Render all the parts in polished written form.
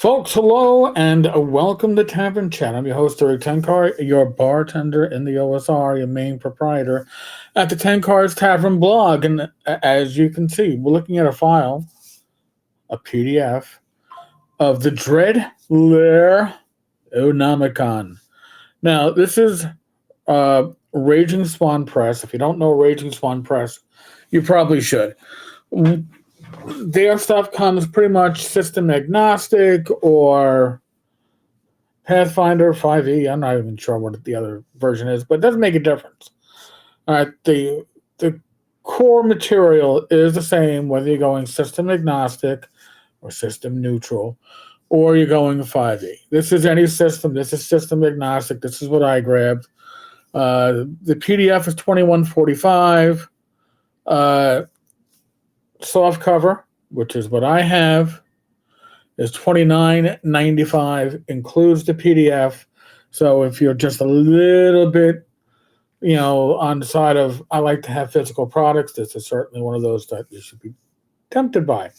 Folks, hello and welcome to Tavern Chat. I'm your host, Eric Tenkar, your bartender in the OSR, your main proprietor at the Tenkar's Tavern blog. And as you can see, we're looking at a file, a PDF, of the Dread Laironomicon. Now, this is Raging Swan Press. If you don't know Raging Swan Press, you probably should. Their stuff comes pretty much system agnostic or Pathfinder 5e. I'm not even sure what the other version is, but it doesn't make a difference. All right, the core material is the same whether you're going system agnostic or system neutral, or you're going 5e. This is any system. This is system agnostic. This is what I grabbed. The PDF is $21.45. Soft cover, which is what I have, is $29.95, includes the PDF. So if you're just a little bit, on the side of I like to have physical products, this is certainly one of those that you should be tempted by.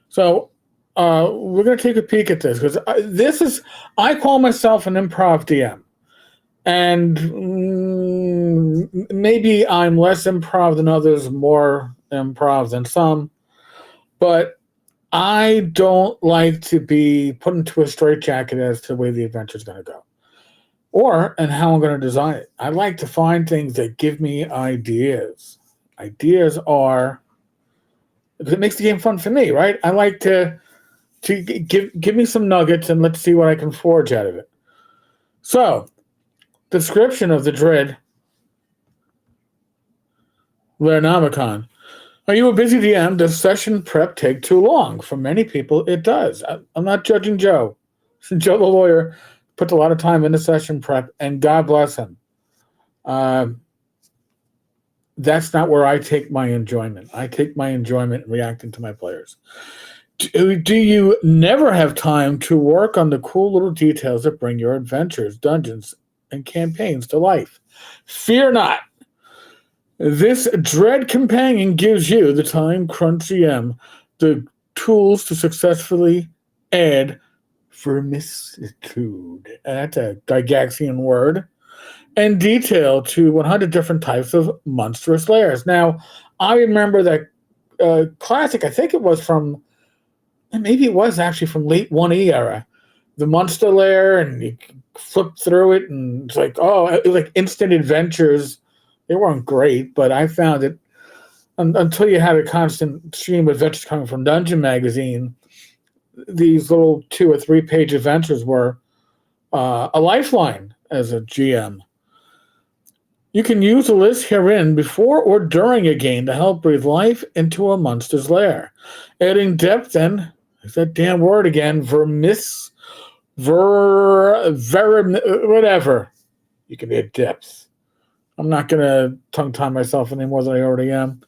So we're going to take a peek at this because I call myself an improv DM. And maybe I'm less improv than others, more improv than some, but I don't like to be put into a straitjacket as to the way the adventure is going to go and how I'm going to design it. I like to find things that give me ideas. Ideas are, because it makes the game fun for me, right? I like to give me some nuggets and let's see what I can forge out of it. So, description of the Dread Laironomicon. Are you a busy DM? Does session prep take too long? For many people, it does. I'm not judging Joe. Joe the lawyer puts a lot of time into session prep, and God bless him. That's not where I take my enjoyment. I take my enjoyment in reacting to my players. Do you never have time to work on the cool little details that bring your adventures, dungeons, and campaigns to life? Fear not. This Dread Companion gives you, the time crunch GM, the tools to successfully add vermicitude, that's a Gygaxian word, and detail to 100 different types of monstrous lairs. Now, I remember that classic, I think it was from, maybe it was actually from late 1E era, the monster lair, and you flip through it, and it's like, it was like instant adventures. They weren't great, but I found it, until you had a constant stream of adventures coming from Dungeon Magazine, these little 2 or 3 page adventures were a lifeline as a GM. You can use the list herein before or during a game to help breathe life into a monster's lair. Adding depth and, is that damn word again, whatever. You can add depth. I'm not going to tongue-tie myself any more than I already am.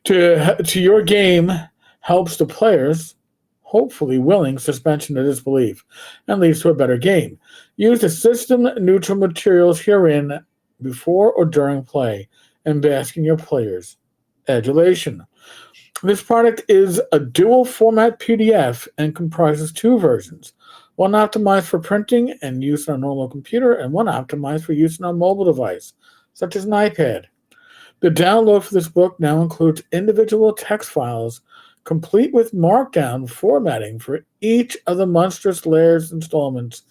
To your game helps the players, hopefully willing suspension of disbelief, and leads to a better game. Use the system-neutral materials herein before or during play, and bask in your players' adulation. This product is a dual-format PDF and comprises 2 versions, one optimized for printing and use on a normal computer, and one optimized for use on a mobile device, such as an iPad. The download for this book now includes individual text files, complete with markdown formatting for each of the Monstrous Lairs installments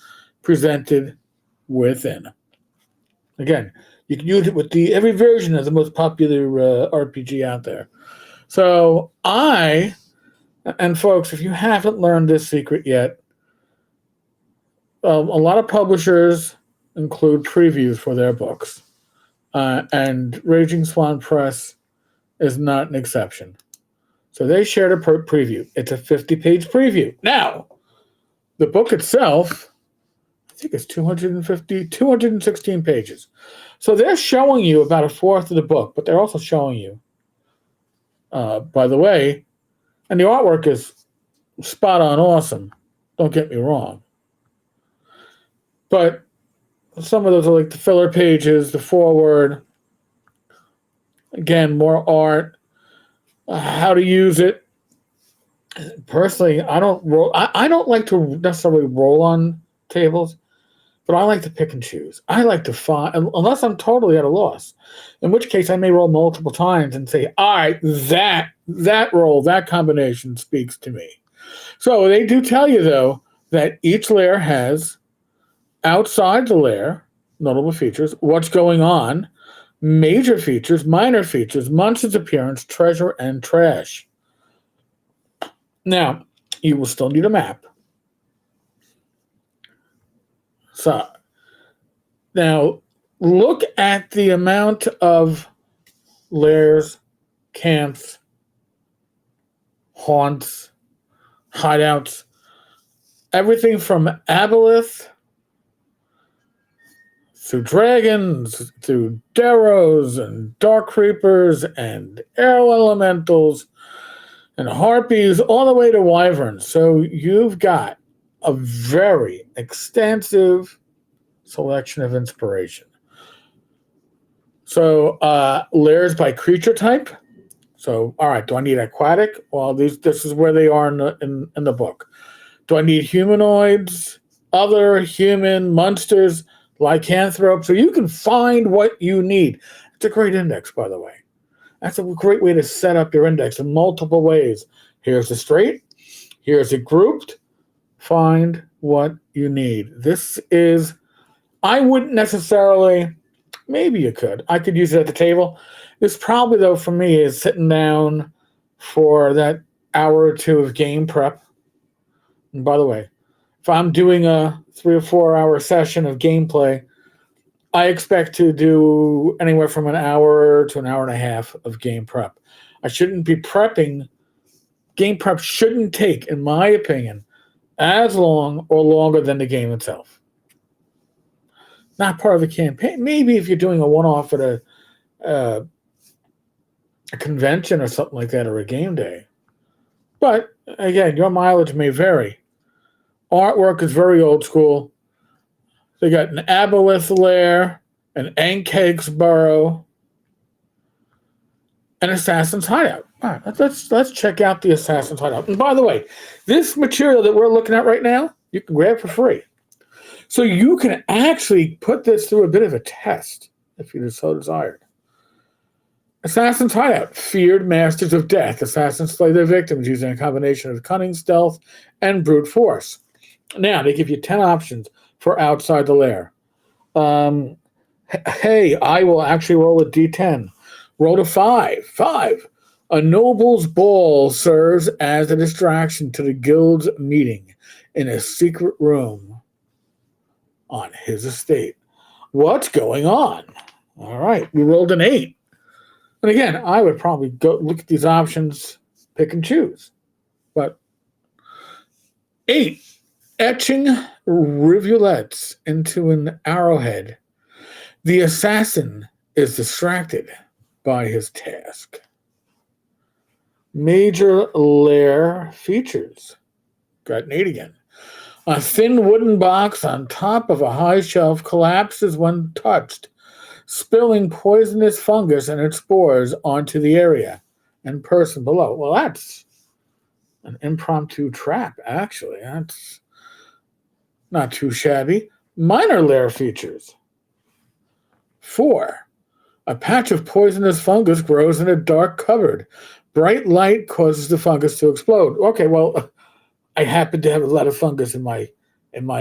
presented within. Again, you can use it with every version of the most popular RPG out there. So and folks, if you haven't learned this secret yet, a lot of publishers include previews for their books. And Raging Swan Press is not an exception. So they shared a preview. It's a 50-page preview. Now, the book itself, I think it's 216 pages. So they're showing you about a fourth of the book, but they're also showing you, by the way, and the artwork is spot on awesome. Don't get me wrong. But some of those are like the filler pages, the foreword. Again, more art, how to use it, Personally, I don't roll. I don't like to necessarily roll on tables, but I like to pick and choose. I like to find, unless I'm totally at a loss, in which case I may roll multiple times and say, all right, that roll, that combination speaks to me. So they do tell you, though, that each layer has outside the layer notable features, what's going on, major features, minor features, monster's appearance, treasure, and trash. Now, you will still need a map. So, now look at the amount of lairs, camps, haunts, hideouts, everything from aboleth through dragons, through Darrows and dark creepers and air elementals and harpies, all the way to wyverns. So you've got a very extensive selection of inspiration. So layers by creature type. So, all right, do I need aquatic? Well, this is where they are in the book. Do I need humanoids, other human, monsters, lycanthropes? So you can find what you need. It's a great index, by the way. That's a great way to set up your index in multiple ways. Here's a straight. Here's a grouped. Find what you need. This is, I wouldn't necessarily, maybe you could. I could use it at the table. This probably, though, for me is sitting down for that hour or two of game prep. And by the way, if I'm doing a 3 or 4 hour session of gameplay, I expect to do anywhere from an hour to an hour and a half of game prep. I shouldn't be prepping. Game prep shouldn't take, in my opinion, as long or longer than the game itself. Not part of the campaign. Maybe if you're doing a one-off at a convention or something like that, or a game day. But again, your mileage may vary. Artwork is very old school. They got an aboleth lair, an Ankake's burrow, an assassin's hideout. All right, let's check out the assassin's hideout. And by the way, this material that we're looking at right now, you can grab for free. So you can actually put this through a bit of a test if you so desired. Assassin's hideout. Feared masters of death. Assassins slay their victims using a combination of cunning, stealth, and brute force. Now, they give you 10 options for outside the lair. Hey, I will actually roll a d10. Roll a 5. 5. A noble's ball serves as a distraction to the guild's meeting in a secret room on his estate. What's going on? All right, we rolled an 8. And again, I would probably go look at these options, pick and choose. But 8. Etching rivulets into an arrowhead. The assassin is distracted by his task. Major lair features. Got an 8 again. A thin wooden box on top of a high shelf collapses when touched, spilling poisonous fungus and its spores onto the area and person below. Well, that's an impromptu trap, actually. That's not too shabby. Minor lair features. 4. A patch of poisonous fungus grows in a dark cupboard. Bright light causes the fungus to explode. Okay, well, I happen to have a lot of fungus in my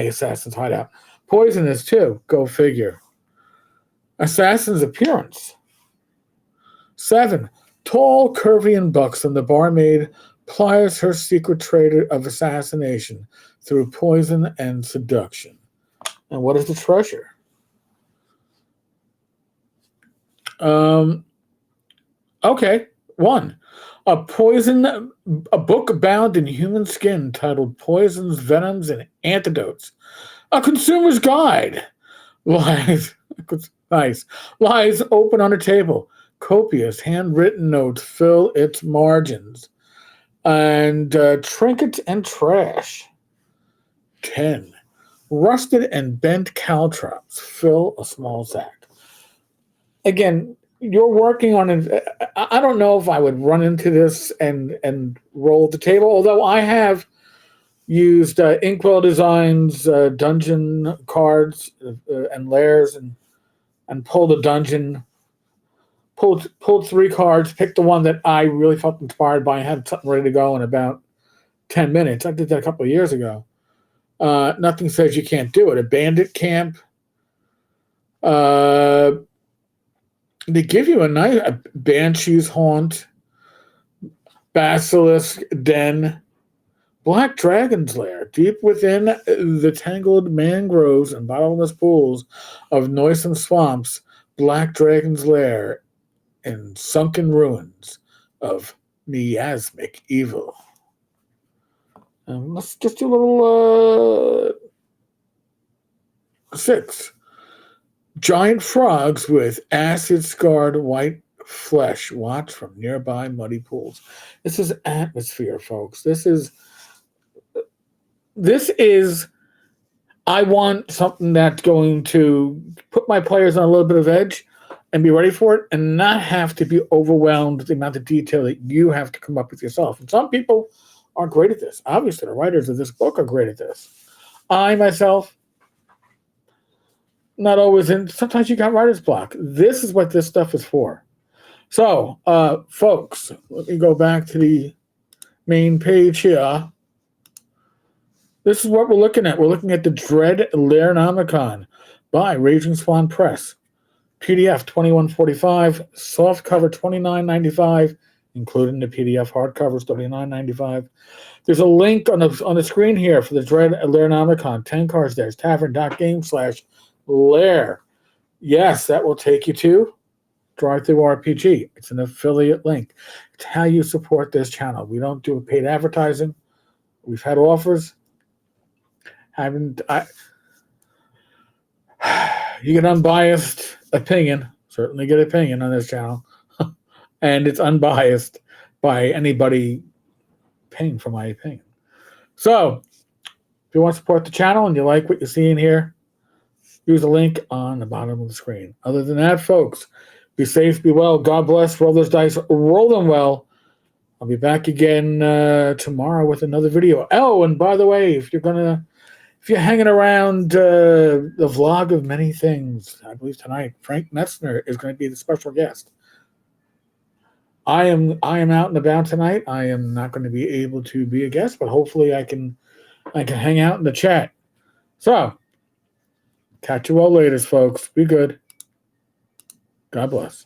assassin's hideout. Poisonous too. Go figure. Assassin's appearance. 7. Tall, curvy, and buxom, the barmaid plies her secret trade of assassination through poison and seduction. And what is the treasure? Okay. 1. A book bound in human skin titled Poisons, Venoms, and Antidotes. A consumer's guide. Lies open on a table. Copious handwritten notes fill its margins. And trinkets and trash. 10. Rusted and bent caltrops fill a small sack. Again, you're working on it. I don't know if I would run into this and roll the table, although I have used Inkwell Designs dungeon cards and lairs and pulled a dungeon, pulled 3 cards, picked the one that I really felt inspired by and had something ready to go in about 10 minutes. I did that a couple of years ago. Nothing says you can't do it. A bandit camp. They give you a Banshee's Haunt, Basilisk Den, Black Dragon's Lair, deep within the tangled mangroves and bottomless pools of noisome swamps, Black Dragon's Lair in sunken ruins of miasmic evil. Let's just do a little 6. Giant frogs with acid-scarred white flesh watch from nearby muddy pools. This is atmosphere, folks. This is I want something that's going to put my players on a little bit of edge and be ready for it and not have to be overwhelmed with the amount of detail that you have to come up with yourself. And some people are great at this. Obviously, the writers of this book are great at this. I, myself, not always in. Sometimes you got writer's block. This is what this stuff is for. So, folks, let me go back to the main page here. This is what we're looking at. We're looking at the Dread Laironomicon by Raging Swan Press. PDF $21.45, soft cover $29.95, including the PDF hardcovers $39.95. There's a link on the screen here for the Dread Laironomicon. Tenkars there's tavern.game/lair. Yes, that will take you to Drive-Thru RPG. It's an affiliate link. It's how you support this channel. We don't do paid advertising. We've had offers. You get unbiased opinion. Certainly get opinion on this channel. And it's unbiased by anybody paying for my opinion. So, if you want to support the channel and you like what you're seeing here, use the link on the bottom of the screen. Other than that, folks, be safe, be well. God bless. Roll those dice. Roll them well. I'll be back again tomorrow with another video. Oh, and by the way, if you're hanging around the vlog of many things, I believe tonight, Frank Metzner is going to be the special guest. I am out and about tonight. I am not going to be able to be a guest, but hopefully I can hang out in the chat. So, catch you all later, folks. Be good. God bless.